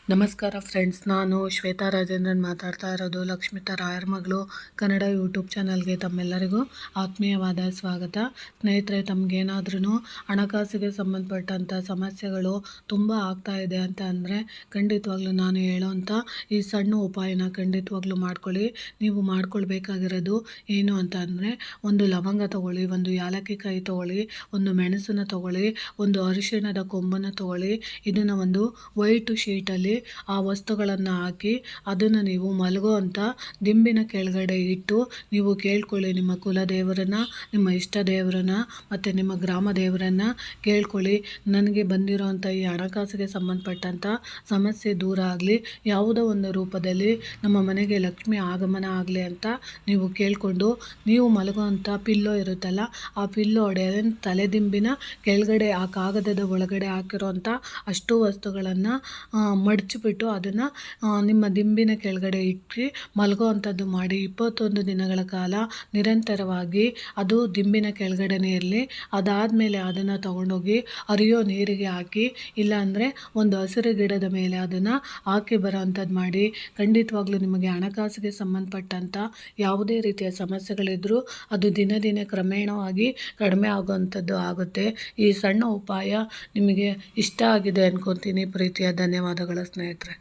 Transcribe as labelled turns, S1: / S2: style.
S1: ನಮಸ್ಕಾರ ಫ್ರೆಂಡ್ಸ್, ನಾನು ಶ್ವೇತಾ ರಾಜೇಂದ್ರನ್ ಮಾತಾಡ್ತಾ ಇರೋದು. ಲಕ್ಷ್ಮಿತಾ ರಾಯರ್ ಮಗಳು ಕನ್ನಡ ಯೂಟ್ಯೂಬ್ ಚಾನಲ್ಗೆ ತಮ್ಮೆಲ್ಲರಿಗೂ ಆತ್ಮೀಯವಾದ ಸ್ವಾಗತ. ಸ್ನೇಹಿತರೆ, ತಮಗೇನಾದ್ರೂ ಹಣಕಾಸಿಗೆ ಸಂಬಂಧಪಟ್ಟಂಥ ಸಮಸ್ಯೆಗಳು ತುಂಬ ಆಗ್ತಾ ಇದೆ ಅಂತ ಅಂದರೆ ಖಂಡಿತವಾಗ್ಲೂ ನಾನು ಹೇಳೋವಂಥ ಈ ಸಣ್ಣ ಉಪಾಯನ ಖಂಡಿತವಾಗ್ಲೂ ಮಾಡ್ಕೊಳ್ಳಿ. ನೀವು ಮಾಡ್ಕೊಳ್ಬೇಕಾಗಿರೋದು ಏನು ಅಂತ ಅಂದರೆ, ಒಂದು ಲವಂಗ ತೊಗೊಳ್ಳಿ, ಒಂದು ಯಾಲಕ್ಕಿ ಕಾಯಿ ತೊಗೊಳ್ಳಿ, ಒಂದು ಮೆಣಸನ್ನು ತೊಗೊಳ್ಳಿ, ಒಂದು ಅರಿಶಿಣದ ಕೊಂಬನ್ನು ತೊಗೊಳ್ಳಿ. ಇದನ್ನು ಒಂದು ವೈಟ್ ಶೀಟಲ್ಲಿ ಆ ವಸ್ತುಗಳನ್ನು ಹಾಕಿ ಅದನ್ನು ನೀವು ಮಲಗುವಂಥ ದಿಂಬಿನ ಕೆಳಗಡೆ ಇಟ್ಟು ನೀವು ಕೇಳ್ಕೊಳ್ಳಿ. ನಿಮ್ಮ ಕುಲದೇವರನ್ನ, ನಿಮ್ಮ ಇಷ್ಟ ದೇವರನ್ನ ಮತ್ತು ನಿಮ್ಮ ಗ್ರಾಮ ದೇವರನ್ನ ಕೇಳ್ಕೊಳ್ಳಿ. ನನಗೆ ಬಂದಿರೋವಂಥ ಈ ಹಣಕಾಸಿಗೆ ಸಂಬಂಧಪಟ್ಟಂಥ ಸಮಸ್ಯೆ ದೂರ ಆಗಲಿ, ಯಾವುದೋ ಒಂದು ರೂಪದಲ್ಲಿ ನಮ್ಮ ಮನೆಗೆ ಲಕ್ಷ್ಮಿ ಆಗಮನ ಆಗಲಿ ಅಂತ ನೀವು ಕೇಳಿಕೊಂಡು ನೀವು ಮಲಗುವಂಥ ಪಿಲ್ಲೋ ಇರುತ್ತಲ್ಲ, ಆ ಪಿಲ್ಲೋ ಒಡೆಯ ತಲೆದಿಂಬಿನ ಕೆಳಗಡೆ ಆ ಕಾಗದದ ಒಳಗಡೆ ಹಾಕಿರೋಂಥ ಅಷ್ಟು ವಸ್ತುಗಳನ್ನು ಮಡಚಿಬಿಟ್ಟು ಅದನ್ನು ನಿಮ್ಮ ದಿಂಬಿನ ಕೆಳಗಡೆ ಇಟ್ಟು ಮಲಗುವಂಥದ್ದು ಮಾಡಿ 21 ದಿನಗಳ ಕಾಲ ನಿರಂತರವಾಗಿ ಅದು ದಿಂಬಿನ ಕೆಳಗಡೆನೇ ಇರಲಿ. ಅದಾದಮೇಲೆ ಅದನ್ನು ತೊಗೊಂಡೋಗಿ ಹರಿಯೋ ನೀರಿಗೆ ಹಾಕಿ, ಇಲ್ಲಾಂದರೆ ಒಂದು ಹಸಿರು ಗಿಡದ ಮೇಲೆ ಅದನ್ನು ಹಾಕಿ ಬರೋವಂಥದ್ದು ಮಾಡಿ. ಖಂಡಿತವಾಗ್ಲೂ ನಿಮಗೆ ಹಣಕಾಸಿಗೆ ಸಂಬಂಧಪಟ್ಟಂಥ ಯಾವುದೇ ರೀತಿಯ ಸಮಸ್ಯೆಗಳಿದ್ದರೂ ಅದು ದಿನ ದಿನ ಕ್ರಮೇಣವಾಗಿ ಕಡಿಮೆ ಆಗುವಂಥದ್ದು ಆಗುತ್ತೆ. ಈ ಸಣ್ಣ ಉಪಾಯ ನಿಮಗೆ ಇಷ್ಟ ಆಗಿದೆ ಅಂದ್ಕೊತೀನಿ. ಪ್ರೀತಿಯ ಧನ್ಯವಾದಗಳು ಸ್ನೇಹಿತರೆ.